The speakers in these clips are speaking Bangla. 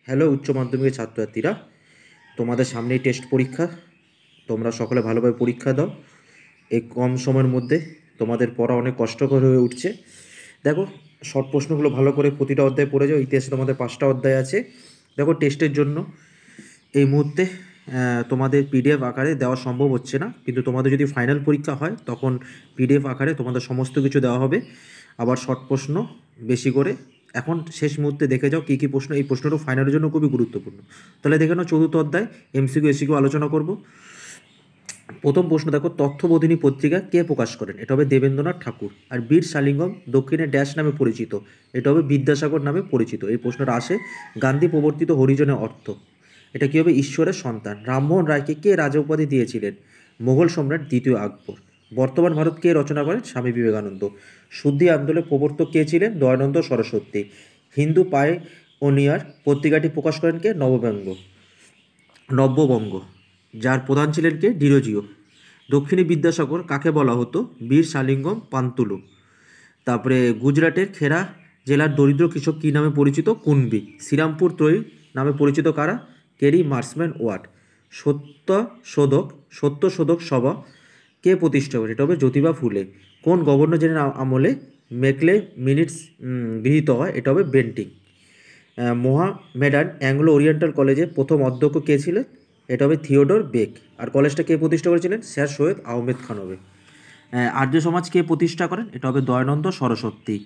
হ্যালো উচ্চ মাধ্যমিকের ছাত্রছাত্রীরা, তোমাদের সামনেই টেস্ট পরীক্ষা। তোমরা সকলে ভালোভাবে পরীক্ষা দাও। এই কম সময়ের মধ্যে তোমাদের পড়া অনেক কষ্টকর হয়ে উঠছে। দেখো, শর্ট প্রশ্নগুলো ভালো করে প্রতিটা অধ্যায় পড়ে যাও। ইতিহাসে তোমাদের 5টা অধ্যায় আছে। দেখো, টেস্টের জন্য এই মুহূর্তে তোমাদের পিডিএফ আকারে দেওয়া সম্ভব হচ্ছে না, কিন্তু তোমাদের যদি ফাইনাল পরীক্ষা হয় তখন পিডিএফ আকারে তোমাদের সমস্ত কিছু দেওয়া হবে। আবার শর্ট প্রশ্ন বেশি করে। এখন শেষ মুহূর্তে দেখে যাও কী কী প্রশ্ন। এই প্রশ্নটা ফাইনালের জন্য খুবই গুরুত্বপূর্ণ। তাহলে দেখে নাও, চতুর্থ অধ্যায় এমসিকিউ এসিকিউ আলোচনা করব। প্রথম প্রশ্ন দেখো, তথ্যবোধিনী পত্রিকা কে প্রকাশ করেন? এটা হবে দেবেন্দ্রনাথ ঠাকুর। আর বীর শালিঙ্গম দক্ষিণে ড্যাশ নামে পরিচিত? এটা হবে বিদ্যাসাগর নামে পরিচিত। এই প্রশ্নটা আসে। গান্ধী প্রবর্তিত হরিজনের অর্থ? এটা কী হবে? ঈশ্বরের সন্তান। রামমোহন রায়কে কে রাজা উপাধি দিয়েছিলেন? মোগল সম্রাট দ্বিতীয় আকবর। বর্তমান ভারত কে রচনা করেন? স্বামী বিবেকানন্দ। শুদ্ধি আন্দোলনের প্রবর্তক কে ছিলেন? দয়ানন্দ সরস্বতী। হিন্দু পায়োনিয়ার পত্রিকাটি প্রকাশ করেন কে? নব্যবঙ্গ। যার প্রধান ছিলেন কে? ডিরোজিও। দক্ষিণী বিদ্যাসাগর কাকে বলা হতো? বীর শালিঙ্গম পান্তুলু। তারপরে গুজরাটের খেরা জেলার দরিদ্র কৃষক কী নামে পরিচিত? কুনবি। শ্রীরামপুর ত্রয়ী নামে পরিচিত কারা? Kerry Marshman watt. সত্যশোধক সভা কে প্রতিষ্ঠা করে? এটা হবে জ্যোতিবা ফুলে। কোন গভর্নর জেনারেল আমলে মেকলে মিনিটস গৃহীত হয়? এটা হবে বেন্টিং। মোহামেডান অ্যাংলো ওরিয়েন্টাল কলেজে প্রথম অধ্যক্ষ কে ছিলেন? এটা হবে থিওডোর বেক। আর কলেজটা কে প্রতিষ্ঠা করেছিলেন? স্যার সৈয়দ আহমেদ খান হবে। আর্য সমাজ কে প্রতিষ্ঠা করেন? এটা হবে Dayananda Saraswati.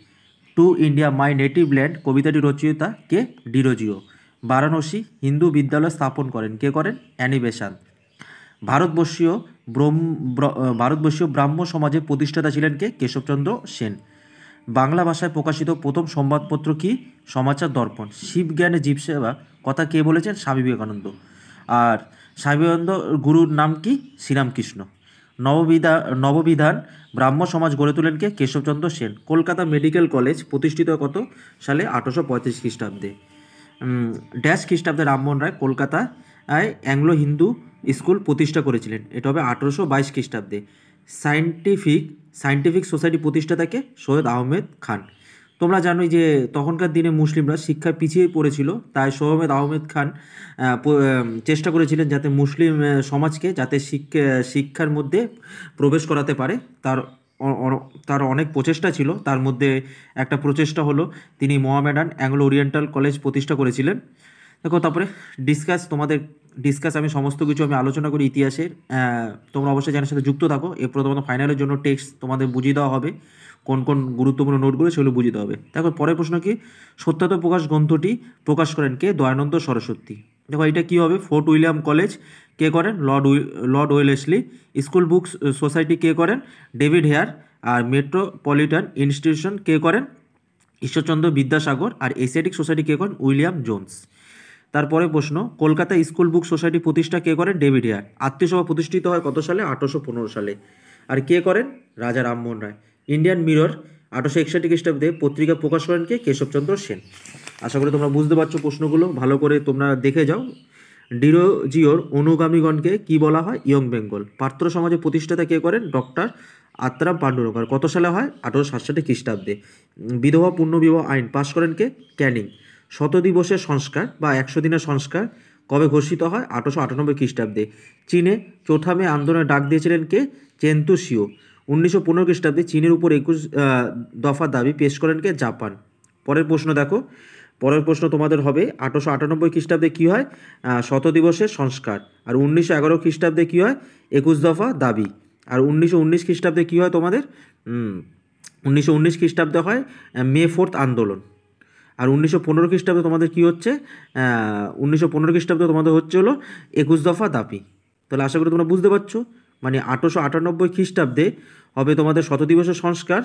To India my native land কবিতাটি রচয়িতা কে? ডিরোজিও। বারাণসী হিন্দু বিদ্যালয় স্থাপন করেন কে? করেন অ্যানি বেসান্ত। ভারতবর্ষীয় ভারতবর্ষীয় ব্রাহ্ম সমাজের প্রতিষ্ঠাতা ছিলেন কে? কেশবচন্দ্র সেন। বাংলা ভাষায় প্রকাশিত প্রথম সংবাদপত্র কি? সমাচার দর্পণ। শিব জ্ঞানে জীবসেবা কথা কে বলেছেন? স্বামী বিবেকানন্দ। আর স্বামী বিবেকানন্দ গুরুর নাম কি? শ্রীরামকৃষ্ণ। নববিধান ব্রাহ্ম সমাজ গড়ে তোলেন কে? কেশবচন্দ্র সেন। কলকাতা মেডিকেল কলেজ প্রতিষ্ঠিত হয় কত সালে? 1835 খ্রিস্টাব্দে। ড্যাশ খ্রিস্টাব্দে রামমোহন রায় কলকাতায় অ্যাংলো হিন্দু স্কুল প্রতিষ্ঠা করেছিলেন? এটা হবে 1822 খ্রিস্টাব্দে। সায়েন্টিফিক সোসাইটি প্রতিষ্ঠাতাকে? সৈয়দ আহমেদ খান। তোমরা জানোই যে তখনকার দিনে মুসলিমরা শিক্ষায় পিছিয়ে পড়েছিল, তাই সৈয়দ আহমেদ খান চেষ্টা করেছিলেন যাতে মুসলিম সমাজকে যাতে শিক্ষার মধ্যে প্রবেশ করাতে পারে। তার অনেক প্রচেষ্টা ছিল। তার মধ্যে একটা প্রচেষ্টা হলো তিনি মোহামেডান অ্যাংলো ওরিয়েন্টাল কলেজ প্রতিষ্ঠা করেছিলেন। দেখো, তারপরে ডিসকাস আমি সমস্ত কিছু আমি আলোচনা করি ইতিহাসের। তোমরা অবশ্যই জানার সাথে যুক্ত থাকো। এর প্রথমত ফাইনালের জন্য টেক্সট তোমাদের বুঝিয়ে দেওয়া হবে, কোন কোন গুরুত্বপূর্ণ নোটগুলো সেগুলো বুঝিয়ে দেওয়া হবে। দেখো, পরের প্রশ্ন কি? সত্যার্থ প্রকাশ গ্রন্থটি প্রকাশ করেন কে? দয়ানন্দ সরস্বতী। দেখো, এটা কী হবে? ফোর্ট উইলিয়াম কলেজ কে করেন? Lord Wellesley. School book society কে করেন? David Hare. আর মেট্রোপলিটন ইনস্টিটিউশন কে করেন? ঈশ্বরচন্দ্র বিদ্যাসাগর। আর এশিয়াটিক সোসাইটি কে করেন? William Jones. তারপরে প্রশ্ন, কলকাতা স্কুল বুক সোসাইটি প্রতিষ্ঠা কে করেন? David hair. আত্মীয়সভা প্রতিষ্ঠিত হয় কত সালে? 1815 সালে। আর কে করেন? রাজা রামমোহন রায়। ইন্ডিয়ান মিরর 1861 খ্রিস্টাব্দে পত্রিকা প্রকাশ করেন কে? কেশবচন্দ্র সেন। আশা করি তোমরা বুঝতে পারছো প্রশ্নগুলো, ভালো করে তোমরা দেখে যাও। ডিরোজিওর অনুগামীগণকে কি বলা হয়? ইয়ং বেঙ্গল। পাত্র সমাজের প্রতিষ্ঠাতা কে করেন? ডক্টর আত্রাম পান্ডুরঙ্গর। কত সালে হয়? 1867 খ্রিস্টাব্দে। বিধবা পুনর্বিবাহ আইন পাশ করেন কে? ক্যানিং। শতদিবসের সংস্কার বা 100 দিনের সংস্কার কবে ঘোষিত হয়? 1898 খ্রিস্টাব্দে। চীনে চৌঠা মে আন্দোলনে ডাক দিয়েছিলেন কে? চেন্তু শিও। 1915 খ্রিস্টাব্দে চীনের উপর 21 দফা দাবি পেশ করেন কে? জাপান। পরের প্রশ্ন দেখো, পরের প্রশ্ন তোমাদের হবে 1898 খ্রিস্টাব্দে কী হয়? শতদিবসের সংস্কার। আর 1911 খ্রিস্টাব্দে কী হয়? 21 দফা দাবি। আর 1919 খ্রিস্টাব্দে কী হয় তোমাদের? 1919 খ্রিস্টাব্দে হয় মে 4 আন্দোলন। আর 1915 খ্রিস্টাব্দে তোমাদের কী হচ্ছে? 1915 খ্রিস্টাব্দে তোমাদের হচ্ছে হলো 21 দফা দাবি। তাহলে আশা করি তোমরা বুঝতে পারছো। মানে 1898 খ্রিস্টাব্দে হবে তোমাদের শতদিবসের সংস্কার।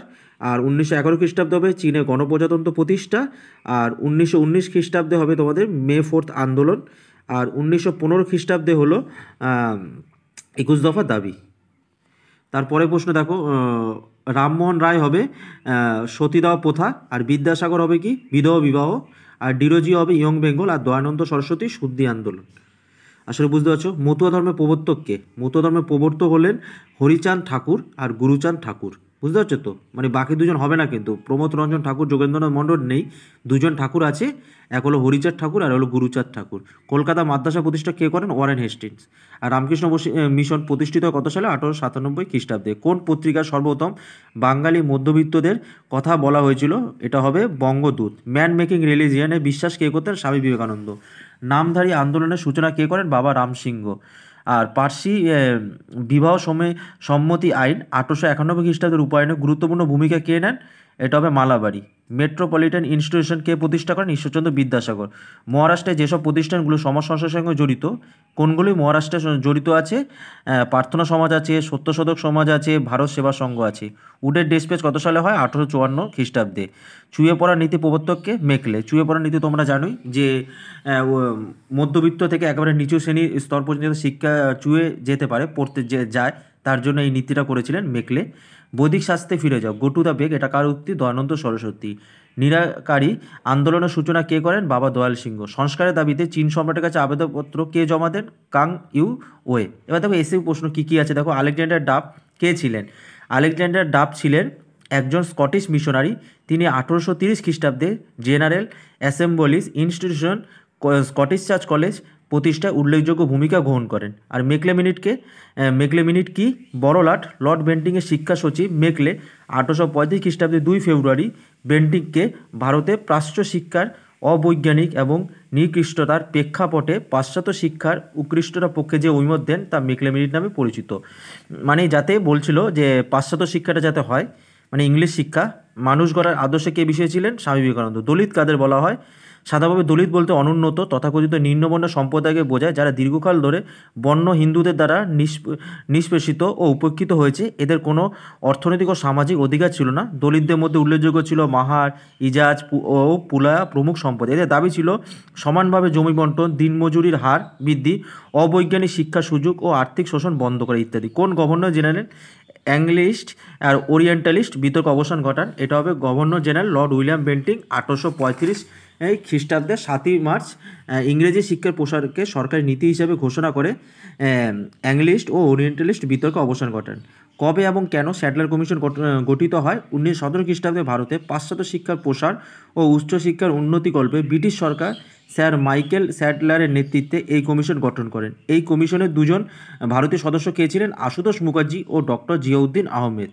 আর 1911 খ্রিস্টাব্দে হবে চীনে গণপ্রজাতন্ত্র প্রতিষ্ঠা। আর 1919 খ্রিস্টাব্দে হবে তোমাদের মে 4 আন্দোলন। আর 1915 খ্রিস্টাব্দে হলো 21 দফা দাবি। তারপরে প্রশ্ন দেখো, রামমোহন রায় হবে সতীদাহ প্রথা। আর বিদ্যাসাগর হবে কি? বিধবা বিবাহ। আর ডিরোজিও হবে ইয়ং বেঙ্গল। আর দয়ানন্দ সরস্বতী শুদ্ধি আন্দোলন। আসলে বুঝতে পারছো। মতুয়া ধর্মের প্রবর্তক কে? মতুয়া ধর্মের প্রবর্তক হলেন হরিচাঁদ ঠাকুর আর গুরুচাঁদ ঠাকুর। বুঝতে পারছো তো? মানে বাকি দুজন হবে না কিন্তু, প্রমোদ রঞ্জন ঠাকুর, যোগেন্দ্রনাথ মণ্ডল নেই, দুজন ঠাকুর আছে, এক হলো হরিচাঁদ ঠাকুর আর হলো গুরুচাঁদ ঠাকুর। কলকাতা মাদ্রাসা প্রতিষ্ঠা কে করেন? Warren Hastings. আর রামকৃষ্ণ মিশন প্রতিষ্ঠিত হয় কত সালে? 1897 খ্রিস্টাব্দে। কোন পত্রিকার সর্বপ্রথম বাঙালি মধ্যবিত্তদের কথা বলা হয়েছিল? এটা হবে বঙ্গদূত। ম্যান মেকিং রিলিজিয়ানে বিশ্বাস কে করতেন? স্বামী বিবেকানন্দ। নামধারী আন্দোলনের সূচনা কে করেন? বাবা রামসিংহ। আর পার্সি বিবাহ সম্মতি আইন 1891 খ্রিস্টাব্দের রূপায়ণে গুরুত্বপূর্ণ ভূমিকা কে নেন? এটা হবে মালাবারি। মেট্রোপলিটন ইনস্টিটিউশন কে প্রতিষ্ঠা করেন? ঈশ্বরচন্দ্র বিদ্যাসাগর। মহারাষ্ট্রে যেসব প্রতিষ্ঠানগুলো সমাজ সংস্থার সঙ্গে জড়িত, কোনগুলি মহারাষ্ট্রে জড়িত আছে? প্রার্থনা সমাজ আছে, সত্যশোধক সমাজ আছে, ভারত সেবা সংঘ আছে। উডের ডিসপ্যাচ কত সালে হয়? 1854 খ্রিস্টাব্দে। চুয়ে পড়া নীতি প্রবর্তককে? মেকলে। চুয়ে পড়া নীতি তোমরা জানোই যে মধ্যবিত্ত থেকে একেবারে নিচু শ্রেণীর স্তর পর্যন্ত শিক্ষা চুয়ে যেতে পারে, পড়তে যায়, তার জন্য এই নীতিটা করেছিলেন মেকলে। বৈদিক শাস্ত্রে ফিরে যাও, গো টু দ্য বেগ, এটা কার উক্তি? দয়ানন্দ সরস্বতী। নিরাকারী আন্দোলনের সূচনা কে করেন? বাবা দয়াল সিংহ। সংস্কারের দাবিতে চীন সম্রাটের কাছে আবেদনপত্র কে জমা দেন? Kang you way. এবার দেখো এসে প্রশ্ন কী কী আছে দেখো। আলেকজান্ডার ডাব কে ছিলেন? আলেকজান্ডার ডাব ছিলেন একজন স্কটিশ মিশনারি। তিনি 1830 খ্রিস্টাব্দে general Assembly's institution, Scottish church college প্রতিষ্ঠায় উল্লেখযোগ্য ভূমিকা গ্রহণ করেন। আর মেকলে মিনিট কি? বড়লাট লর্ড বেন্টিংয়ের শিক্ষা সচিব মেকলে 1835 খ্রিস্টাব্দে 2 ফেব্রুয়ারি বেন্টিংকে ভারতে প্রাচ্য শিক্ষার অবৈজ্ঞানিক এবং নিকৃষ্টতার প্রেক্ষাপটে পাশ্চাত্য শিক্ষার উৎকৃষ্টতার পক্ষে যে ঐমত দেন তা মেকলে মিনিট নামে পরিচিত। মানে যাতে বলছিল যে পাশ্চাত্য শিক্ষাটা যাতে হয়, মানে ইংলিশ শিক্ষা, মানুষ গড়ার আদর্শে কে বিষয় ছিলেন? স্বামী বিবেকানন্দ। দলিত কাদের বলা হয়? সাধারণভাবে দলিত বলতে অনুন্নত তথাকথিত নিম্নবর্ণ সম্প্রদায়কে বোঝায় যারা দীর্ঘকাল ধরে বন্য হিন্দুদের দ্বারা নিষ্পেষিত ও উপেক্ষিত হয়েছে। এদের কোনো অর্থনৈতিক ও সামাজিক অধিকার ছিল না। দলিতদের মধ্যে উল্লেখযোগ্য ছিল মাহার, ইজাজ ও পুলায়া প্রমুখ সম্পদ। এদের দাবি ছিল সমানভাবে জমি বন্টন, দিনমজুরির হার বৃদ্ধি, অবৈজ্ঞানিক শিক্ষার সুযোগ ও আর্থিক শোষণ বন্ধ করা ইত্যাদি। কোন গভর্নর জেনারেল অ্যাংলিস্ট আর ওরিয়েন্টালিস্ট বিতর্ক অবসান ঘটান? এটা হবে governor general Lord William Bentinck 1835 খ্রিস্টাব্দে 7ই মার্চ ইংরেজি শিক্ষার প্রসারকে সরকারি নীতি হিসাবে ঘোষণা করে অ্যাংলিস্ট ও ওরিয়েন্টালিস্ট বিতর্ক অবসান ঘটান। কবে এবং কেন স্যাডলার কমিশন গঠিত হয়? 1917 খ্রিস্টাব্দে ভারতে পাশ্চাত্য শিক্ষার প্রসার ও উচ্চশিক্ষার উন্নতিকল্পে ব্রিটিশ সরকার স্যার মাইকেল স্যাডলারের নেতৃত্বে এই কমিশন গঠন করেন। এই কমিশনের দুজন ভারতীয় সদস্য কে ছিলেন? আশুতোষ মুখার্জি ও ডক্টর জিয়াউদ্দিন আহমেদ।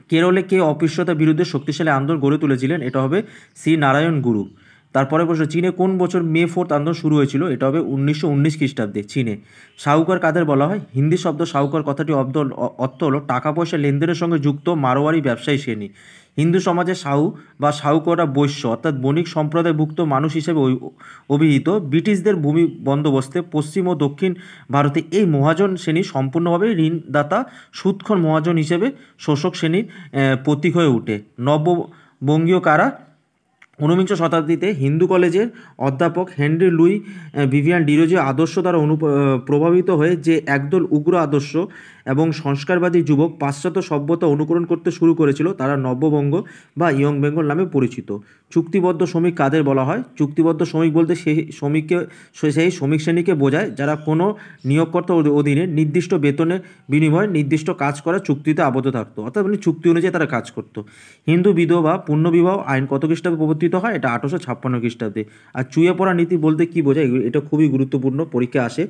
কেরলে কে অস্পৃশ্যতার বিরুদ্ধে শক্তিশালী আন্দোলন গড়ে তুলেছিলেন? এটা হবে শ্রী নারায়ণ গুরু। তারপরে প্রশ্ন, চীনে কোন বছর মে 4 আন্দোলন শুরু হয়েছিল? এটা হবে 1919 খ্রিস্টাব্দে চীনে। সাহুকার কাদের বলা হয়? হিন্দি শব্দ সাহুকার কথাটি অর্থ হলো টাকা পয়সা লেনদেনের সঙ্গে যুক্ত মারোয়ারি ব্যবসায়ী শ্রেণী। হিন্দু সমাজে সাহু বা সাহুকাররা বৈশ্য অর্থাৎ বণিক সম্প্রদায়ভুক্ত মানুষ হিসেবে অভিহিত। ব্রিটিশদের ভূমি বন্দোবস্তে পশ্চিম ও দক্ষিণ ভারতে এই মহাজন শ্রেণী সম্পূর্ণভাবে ঋণদাতা সুদখোর মহাজন হিসেবে শোষক শ্রেণীর প্রতীক হয়ে ওঠে। নববঙ্গীয় কারা? 19বিংশ শতাব্দীতে হিন্দু কলেজের অধ্যাপক হেনরি লুই ভিভিয়ান ডিরোজিও আদর্শ দ্বারা প্রভাবিত হয়ে যে একদল উগ্র আদর্শ এবং সংস্কারবাদী যুবক পাশ্চাত্য সভ্যতা অনুকরণ করতে শুরু করেছিল তারা নব্যবঙ্গ বা ইয়ং বেঙ্গল নামে পরিচিত। চুক্তিবদ্ধ শ্রমিক কাদের বলা হয়? চুক্তিবদ্ধ শ্রমিক বলতে সেই শ্রমিক শ্রেণীকে বোঝায় যারা কোনো নিয়োগকর্তার অধীনে নির্দিষ্ট বেতনের বিনিময়ে নির্দিষ্ট কাজ করার চুক্তিতে আবদ্ধ থাকতো, অর্থাৎ মানে চুক্তি অনুযায়ী তারা কাজ করত। হিন্দু বিধবা পুণ্যবিবাহ আইন কত খ্রিস্টাব্দে প্রবর্তিত হয়? এটা 1856 খ্রিস্টাব্দে। আর চুয়ে পড়া নীতি বলতে কি বোঝায়? এটা খুবই গুরুত্বপূর্ণ, পরীক্ষা আসে।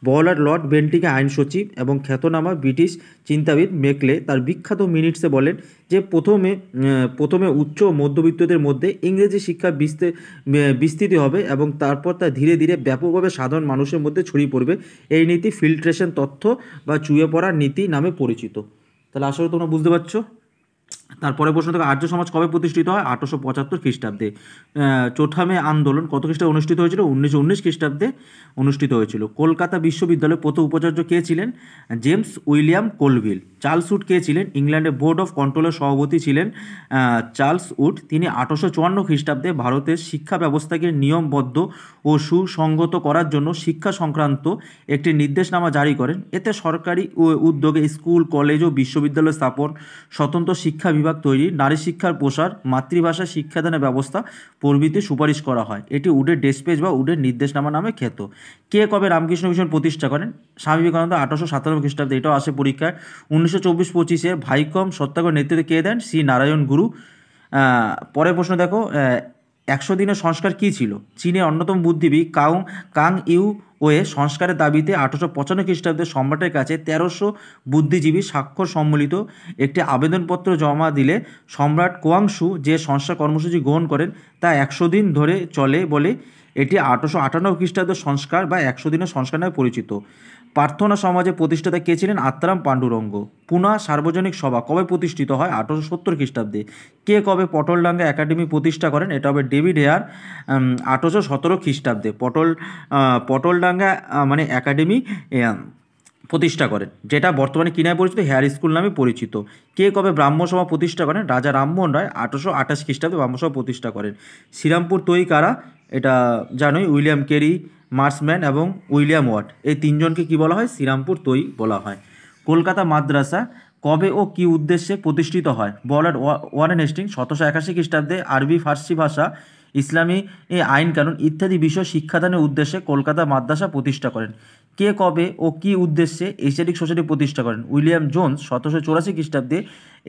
বড়লাট লর্ড বেন্টিংকে আইন সচিব এবং খ্যাতনামা ব্রিটিশ চিন্তাবিদ মেকলে তার বিখ্যাত মিনিটসে বলেন যে প্রথমে উচ্চ মধ্যবিত্তদের মধ্যে ইংরেজি শিক্ষা বিস্তৃতি হবে এবং তারপর তা ধীরে ধীরে ব্যাপকভাবে সাধারণ মানুষের মধ্যে ছড়িয়ে পড়বে। এই নীতি ফিল্ট্রেশন তথ্য বা চুয়ে পড়ার নীতি নামে পরিচিত। তাহলে আসলে তোমরা বুঝতে পারছো। তারপরে প্রশ্ন থেকে আর্য সমাজ কবে প্রতিষ্ঠিত হয়? 1875 খ্রিস্টাব্দে। চৌঠা মে আন্দোলন কত খ্রিস্টাব্দে অনুষ্ঠিত হয়েছিল? 1919 খ্রিস্টাব্দে অনুষ্ঠিত হয়েছিল। কলকাতা বিশ্ববিদ্যালয়ের প্রথম উপাচার্য কে ছিলেন? James William Colvile. Charles Wood কে ছিলেন? ইংল্যান্ডের বোর্ড অফ কন্ট্রোলের সভাপতি ছিলেন চার্লস উড। তিনি 1854 খ্রিস্টাব্দে ভারতের শিক্ষা ব্যবস্থাকে নিয়মবদ্ধ ও সুসংগত করার জন্য শিক্ষা সংক্রান্ত একটি নির্দেশনামা জারি করেন। এতে সরকারি উদ্যোগে স্কুল, কলেজ ও বিশ্ববিদ্যালয় স্থাপন, স্বতন্ত্র শিক্ষা বিভাগ তৈরি, নারী শিক্ষার প্রসার, মাতৃভাষা শিক্ষাদানের ব্যবস্থা প্রভৃতি সুপারিশ করা হয়। এটি উডের ডেসপেজ বা উডের নির্দেশনামা নামে খ্যাত। কে কবে রামকৃষ্ণ মিশন প্রতিষ্ঠা করেন? স্বামী বিবেকানন্দ 1897 খ্রিস্টাব্দে, এটাও আসে পরীক্ষায়। 1924-25 ভাইকম সত্যাগ্রহ নেতৃত্বে কে দেন? শ্রী নারায়ণ গুরু। পরের প্রশ্ন দেখো, 100 দিনের সংস্কার কী ছিল? চীনের অন্যতম বুদ্ধিজীবী কাং ইউ ওয়ে সংস্কারের দাবিতে 1855 খ্রিস্টাব্দে সম্রাটের কাছে 1300 বুদ্ধিজীবী স্বাক্ষর সম্মিলিত একটি আবেদনপত্র জমা দিলে সম্রাট কোয়াংশু যে সংস্কার কর্মসূচি গ্রহণ করেন তা 100 দিন ধরে চলে বলে এটি 1858 খ্রিস্টাব্দের সংস্কার বা 100 দিনের সংস্কার নামে পরিচিত। প্রার্থনা সমাজের প্রতিষ্ঠাতা কে ছিলেন? আত্মারাম পাণ্ডুরঙ্গ। পুনা সার্বজনিক সভা কবে প্রতিষ্ঠিত হয়? 1870 খ্রিস্টাব্দে। কে কবে পটলডাঙ্গা একাডেমি প্রতিষ্ঠা করেন? এটা হবে ডেভিড হেয়ার, 1817 খ্রিস্টাব্দে পটলডাঙ্গা মানে একাডেমি প্রতিষ্ঠা করেন, যেটা বর্তমানে কি নামে পরিচিত? হেয়ার স্কুল নামে পরিচিত। কে কবে ব্রাহ্মসভা প্রতিষ্ঠা করেন? রাজা রামমোহন রায় 1828 খ্রিস্টাব্দে ব্রাহ্মসভা প্রতিষ্ঠা করেন। শ্রীরামপুর তৈ কারা? এটা জানোই, উইলিয়াম কেরি, মার্সম্যান এবং উইলিয়াম ওয়াট, এই তিনজনকে কি বলা হয়? শ্রীরামপুর তৈ বলা হয়। কলকাতা মাদ্রাসা কবে ও কী উদ্দেশ্যে প্রতিষ্ঠিত হয়? লর্ড ওয়ারেন হেস্টিংস 1781 খ্রিস্টাব্দে আরবি ফার্সি ভাষা, ইসলামী আইন কানুন ইত্যাদি বিষয় শিক্ষাদানের উদ্দেশ্যে কলকাতা মাদ্রাসা প্রতিষ্ঠা করেন। কে কবে ও কী উদ্দেশ্যে এশিয়াটিক সোসাইটি প্রতিষ্ঠা করেন? উইলিয়াম জোন্স 1784 খ্রিস্টাব্দে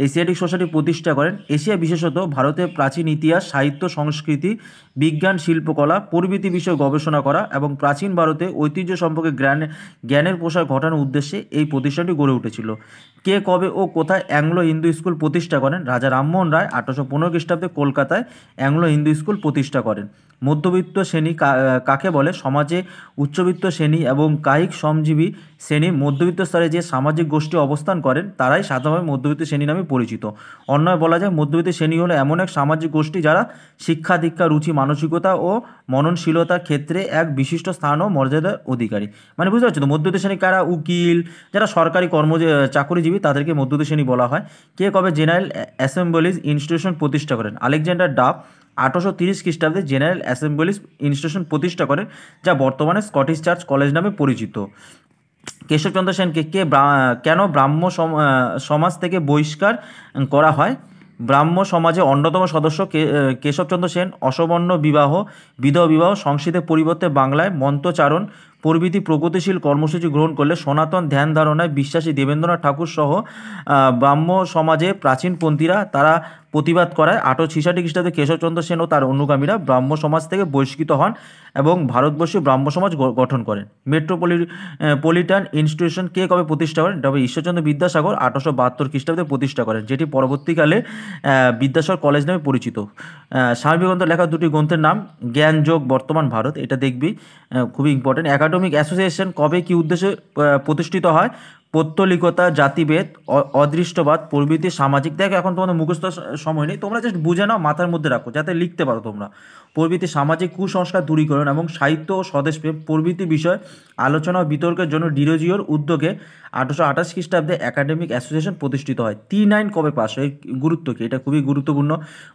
এশিয়াটিক সোসাইটি প্রতিষ্ঠা করেন। এশিয়া বিশেষত ভারতের প্রাচীন ইতিহাস, সাহিত্য, সংস্কৃতি, বিজ্ঞান, শিল্পকলা প্রভৃতি বিষয়ে গবেষণা করা এবং প্রাচীন ভারতে ঐতিহ্য সম্পর্কে জ্ঞানের প্রসার ঘটানোর উদ্দেশ্যে এই প্রতিষ্ঠানটি গড়ে উঠেছিল। কে কবে ও কোথায় অ্যাংলো হিন্দু স্কুল প্রতিষ্ঠা করেন? রাজা রামমোহন রায় 1815 খ্রিস্টাব্দে কলকাতায় অ্যাংলো হিন্দু স্কুল প্রতিষ্ঠা করেন। মধ্যবিত্ত শ্রেণী কাকে বলে? সমাজে উচ্চবিত্ত শ্রেণী এবং কায়িক শ্রমজীবী শ্রেণী মধ্যবিত্ত স্তরে যে সামাজিক গোষ্ঠী অবস্থান করেন তারাই সাধারণভাবে মধ্যবিত্ত শ্রেণী নামে পরিচিত। অন্যয় বলা যায় মধ্যবিত্ত শ্রেণী হলো এমন এক সামাজিক গোষ্ঠী যারা শিক্ষা দীক্ষা, রুচি, মানসিকতা ও মননশীলতার ক্ষেত্রে এক বিশিষ্ট স্থান ও মর্যাদার অধিকারী। মানে বুঝতে পারছো তো, মধ্যবিত্ত শ্রেণী কারা? উকিল, যারা সরকারি চাকরিজীবী, তাদেরকে মধ্যবিত্ত শ্রেণী বলা হয়। কে কবে জেনারেল অ্যাসেম্বলিজ ইনস্টিটিউশন প্রতিষ্ঠা করেন? আলেকজান্ডার ডাফ 1830 খ্রিস্টাব্দে জেনারেল অ্যাসেম্বলিজ ইনস্টিটিউশন প্রতিষ্ঠা করেন, যা বর্তমানে স্কটিশ চার্চ কলেজ নামে পরিচিত। কেশবচন্দ্র সেনকে কেন ব্রাহ্ম সমাজ থেকে বহিষ্কার করা হয়? ব্রাহ্ম সমাজের অন্যতম সদস্য কেশবচন্দ্র সেন অসবর্ণ বিবাহ, বিধবা বিবাহ, সংস্কৃতের পরিবর্তে বাংলায় মন্ত্রচারণ প্রভৃতি প্রগতিশীল কর্মসূচি গ্রহণ করলে সনাতন ধ্যান ধারণায় বিশ্বাসী দেবেন্দ্রনাথ ঠাকুর সহ ব্রাহ্ম সমাজে প্রাচীনপন্থীরা তারা প্রতিবাদ করায় 1866 খ্রিস্টাব্দে কেশবচন্দ্র সেন ও তার অনুগামীরা ব্রাহ্ম সমাজ থেকে বহিষ্কৃত হন এবং ভারতবর্ষীয় ব্রাহ্ম সমাজ গঠন করেন। মেট্রোপলিটান ইনস্টিটিউশন কে কবে প্রতিষ্ঠা করেন? তবে ঈশ্বরচন্দ্র বিদ্যাসাগর 1872 খ্রিস্টাব্দে প্রতিষ্ঠা করেন, যেটি পরবর্তীকালে বিদ্যাসাগর কলেজ নামে পরিচিত। স্বামী বিবেকানন্দ লেখা দুটি গ্রন্থের নাম? জ্ঞান যোগ, বর্তমান ভারত, এটা দেখবি, খুবই ইম্পর্টেন্ট। একাডেমিক অ্যাসোসিয়েশন কবে কী উদ্দেশ্যে প্রতিষ্ঠিত হয়? পৌত্তলিকতা, জাতিভেদ, অদৃষ্টবাদ প্রভৃতি সামাজিক। দেখো এখন তোমাদের মুখস্থ সময় নেই, তোমরা জাস্ট বুঝে নাও, মাথার মধ্যে রাখো যাতে লিখতে পারো তোমরা। প্রভৃতি সামাজিক কুসংস্কার দূরীকরণ এবং সাহিত্য ও স্বদেশপ্রেম প্রভৃতি বিষয় আলোচনা ও বিতর্কের জন্য ডিরোজিওর উদ্যোগে 1828 খ্রিস্টাব্দে একাডেমিক অ্যাসোসিয়েশন প্রতিষ্ঠিত হয়। 3 আইন কবে পাস হয়? গুরুত্ব কি? এটা খুবই গুরুত্বপূর্ণ।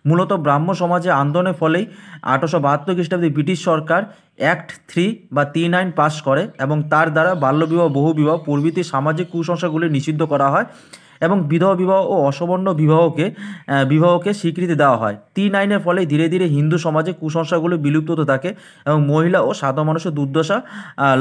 মূলত ব্রাহ্ম সমাজে আন্দোলনের ফলেই 1872 খ্রিস্টাব্দে ব্রিটিশ সরকার অ্যাক্ট 3 বা 3 আইন পাস করে এবং তার দ্বারা বাল্যবিবাহ, বহুবিবাহ প্রভৃতি সামাজিক কুসংস্কারগুলি নিষিদ্ধ করা হয় এবং বিধবা বিবাহ ও অসবর্ণ বিবাহকে স্বীকৃতি দেওয়া হয়। 3 আইনের ফলে ধীরে ধীরে হিন্দু সমাজে কুসংস্কারগুলি বিলুপ্ত হতে থাকে এবং মহিলা ও সাধারণ মানুষের দুর্দশা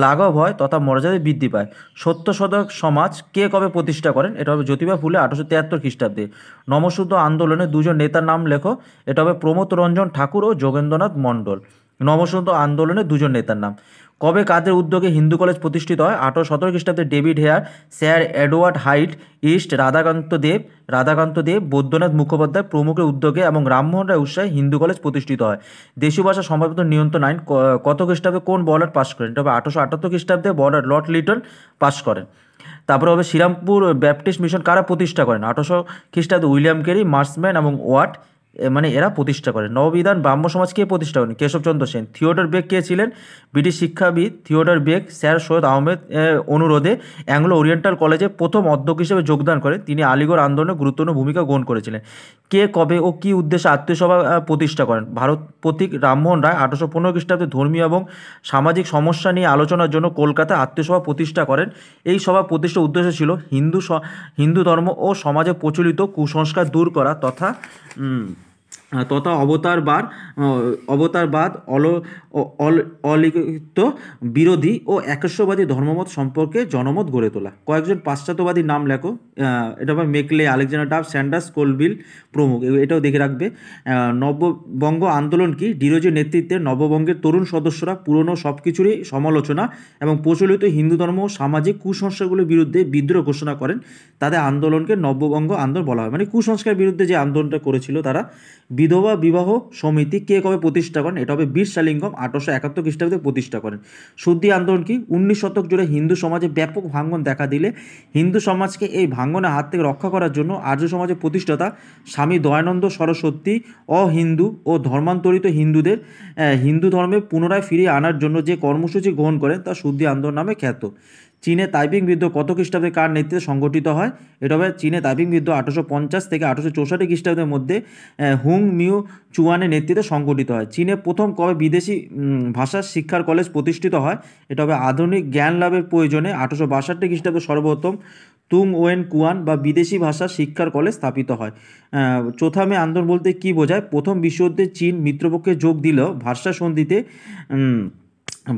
লাঘব হয় তথা মর্যাদা বৃদ্ধি পায়। সত্যশোধক সমাজ কে কবে প্রতিষ্ঠা করেন? এটা হবে জ্যোতিবা ফুলে 1873 খ্রিস্টাব্দে। নমঃশূদ্র আন্দোলনে দুজন নেতার নাম লেখো। এটা হবে প্রমোদ রঞ্জন ঠাকুর ও যোগেন্দ্রনাথ মণ্ডল। নমঃশূদ্র আন্দোলনে দুজন নেতার নাম। কবে কাদের উদ্যোগে হিন্দু কলেজ প্রতিষ্ঠিত হয়? 1817 খ্রিস্টাব্দে David Hare, sir Edward Hyde East, Radhakanta Deb, Baidyanath Mukhopadhyay প্রমুখের উদ্যোগে এবং রামমোহন রায় উৎসাহে হিন্দু কলেজ প্রতিষ্ঠিত হয়। দেশীয় ভাষা সম্ভাবিত নিয়ন্ত্রণ আইন কত খ্রিস্টাব্দে কোন বর্ডার পাস করেন? তবে 1878 খ্রিস্টাব্দে বর্ডার লর্ড লিটন পাস করেন। তারপরে হবে শ্রীরামপুর ব্যাপটিস্ট মিশন কারা প্রতিষ্ঠা করেন? 1800 খ্রিস্টাব্দে উইলিয়াম কেরি, মার্সম্যান এবং ওয়াট। মানে এরা প্রতিষ্ঠা করেন। নববিধান ব্রাহ্ম সমাজ কে প্রতিষ্ঠা করেন? কেশবচন্দ্র সেন। থিওডর বেক কে ছিলেন? ব্রিটিশ শিক্ষাবিদ Theodore Beck sir Syed Ahmed অনুরোধে অ্যাংলো ওরিয়েন্টাল কলেজে প্রথম অধ্যক্ষ হিসেবে যোগদান করেন। তিনি আলিগড় আন্দোলনে গুরুত্বপূর্ণ ভূমিকা গ্রহণ করেছিলেন। কে, কবে ও কী উদ্দেশ্যে আত্মীয় সভা প্রতিষ্ঠা করেন? ভারত প্রতীক রামমোহন রায় 1815 খ্রিস্টাব্দে ধর্মীয় এবং সামাজিক সমস্যা নিয়ে আলোচনার জন্য কলকাতায় আত্মীয় সভা প্রতিষ্ঠা করেন। এই সভা প্রতিষ্ঠার উদ্দেশ্য ছিল হিন্দু ধর্ম ও সমাজে প্রচলিত কুসংস্কার দূর করা তথা অবতারবাদ অলিখিত বিরোধী ও একেশ্বরবাদী ধর্মমত সম্পর্কে জনমত গড়ে তোলা। কয়েকজন পাশ্চাত্যবাদীর নাম লেখো। এটা হবে Macaulay, Alexander Duff, Sanders, Colville প্রমুখ। এটাও দেখে রাখবে। নববঙ্গ আন্দোলন কি? ডিরোজির নেতৃত্বে নববঙ্গের তরুণ সদস্যরা পুরনো সব কিছুরই সমালোচনা এবং প্রচলিত হিন্দু ধর্ম ও সামাজিক কুসংস্কারগুলির বিরুদ্ধে বিদ্রোহ ঘোষণা করেন। তাদের আন্দোলনকে নববঙ্গ আন্দোলন বলা হয়। মানে কুসংস্কার বিরুদ্ধে যে আন্দোলনটা করেছিল তারা। বিধবা বিবাহ সমিতি কে কবে প্রতিষ্ঠা করেন? এটা হবে বীরসালিঙ্গম 1871 খ্রিস্টাব্দে প্রতিষ্ঠা করেন। শুদ্ধি আন্দোলন কি? 19 শতক জুড়ে হিন্দু সমাজে ব্যাপক ভাঙ্গন দেখা দিলে হিন্দু সমাজকে এই ভাঙ্গনের হাত থেকে রক্ষা করার জন্য আর্য সমাজের প্রতিষ্ঠাতা স্বামী দয়ানন্দ সরস্বতী অহিন্দু ও ধর্মান্তরিত হিন্দুদের হিন্দু ধর্মে পুনরায় ফিরিয়ে আনার জন্য যে কর্মসূচি গ্রহণ করেন তা শুদ্ধি আন্দোলন নামে খ্যাত। চীনে তাইপিং বিদ্রোহ কত খ্রিস্টাব্দে কার নেতৃত্বে সংগঠিত হয়? এটা হবে চীনে তাইপিং বিদ্রোহ 1850 থেকে 1864 খ্রিস্টাব্দের মধ্যে হুং মিউ চুয়ানের নেতৃত্বে সংগঠিত হয়। চীনে প্রথম কবে বিদেশি ভাষার শিক্ষার কলেজ প্রতিষ্ঠিত হয়? এটা হবে আধুনিক জ্ঞান লাভের প্রয়োজনে 1862 খ্রিস্টাব্দে সর্বপ্রথম তুং ওয়েন কুয়ান বা বিদেশি ভাষা শিক্ষার কলেজ স্থাপিত হয়। চৌথামে আন্দোলন বলতে কী বোঝায়? প্রথম বিশ্বযুদ্ধে চীন মিত্রপক্ষে যোগ দিলেও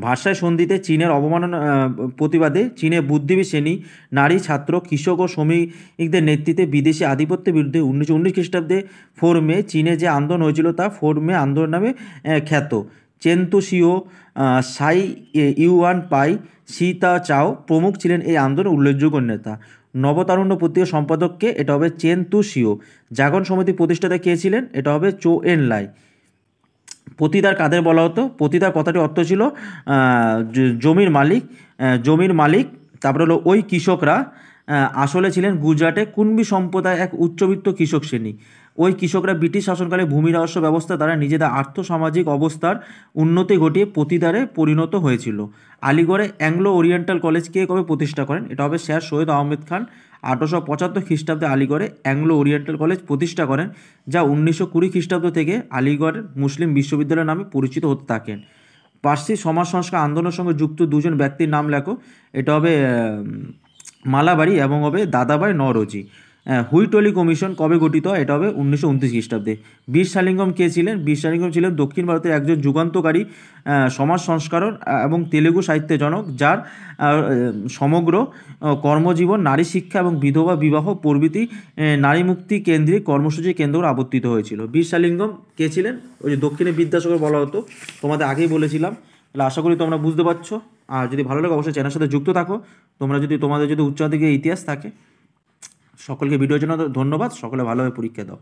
ভাষায় সন্ধিতে চীনের অবমাননা প্রতিবাদে চীনের বুদ্ধিজীবী শ্রেণী, নারী, ছাত্র, কৃষক ও শ্রমিকদের নেতৃত্বে বিদেশি আধিপত্যের বিরুদ্ধে 1919 খ্রিস্টাব্দে 4 মে চীনে যে আন্দোলন হয়েছিল তা 4 মে আন্দোলন নামে খ্যাত। চেন তুশিও, সাই ইউয়ান পাই, সীতা চাও প্রমুখ ছিলেন এই আন্দোলনের উল্লেখযোগ্য নেতা। নবতারুণ্য পত্রিকার সম্পাদককে? এটা হবে চেন তুশিও। জাগরণ সমিতি প্রতিষ্ঠাতা কে ছিলেন? এটা হবে চৌ এন লাই। পতিদার কাদের বলা হতো? পতিদার কথাটির অর্থ ছিল জমির মালিক। তারপরে হলো ওই কৃষকরা আসলে ছিলেন গুজরাটে কুনবি সম্প্রদায় এক উচ্চবিত্ত কৃষক শ্রেণী। ওই কৃষকরা ব্রিটিশ শাসনকালে ভূমি রহস্য ব্যবস্থা দ্বারা নিজেদের আর্থসামাজিক অবস্থার উন্নতি ঘটিয়ে পতিদারে পরিণত হয়েছিল। আলিগড়ে অ্যাংলো ওরিয়েন্টাল কলেজ কে কবে প্রতিষ্ঠা করেন? এটা হবে স্যার সৈয়দ আহমেদ খান 1875 খ্রিস্টাব্দে আলিগড়ে অ্যাংলো ওরিয়েন্টাল কলেজ প্রতিষ্ঠা করেন, যা 1920 খ্রিস্টাব্দ থেকে আলিগড়ের মুসলিম বিশ্ববিদ্যালয় নামে পরিচিত হতে থাকেন। পার্সি সমাজ সংস্কার আন্দোলনের সঙ্গে যুক্ত দুজন ব্যক্তির নাম লেখো। এটা হবে মালাবাড়ি এবং হবে দাদাভাই নওরোজি। হুইটলি কমিশন কবে গঠিত হয়? এটা হবে 1929 খ্রিস্টাব্দে। বীরসালিঙ্গম কে ছিলেন? বীরসালিঙ্গম ছিলেন দক্ষিণ ভারতের একজন যুগান্তকারী সমাজ সংস্কারক এবং তেলুগু সাহিত্যের জনক, যার সমগ্র কর্মজীবন নারী শিক্ষা এবং বিধবা বিবাহ প্রভৃতি নারী মুক্তি কেন্দ্রিক কর্মসূচি কেন্দ্র করে আবর্তিত হয়েছিল। বীরসালিঙ্গম কে ছিলেন? ওই যে দক্ষিণে বিদ্যাসাগর বলা হতো, তোমাদের আগেই বলেছিলাম। তাহলে আশা করি তোমরা বুঝতে পারছো। আর যদি ভালো লাগে অবশ্যই চ্যানেলের সাথে যুক্ত থাকো। তোমাদের যদি উচ্চ দিকে ইতিহাস থাকে। সকলকে ভিডিওর জন্য ধন্যবাদ। সকলে ভালোভাবে পরীক্ষা দাও।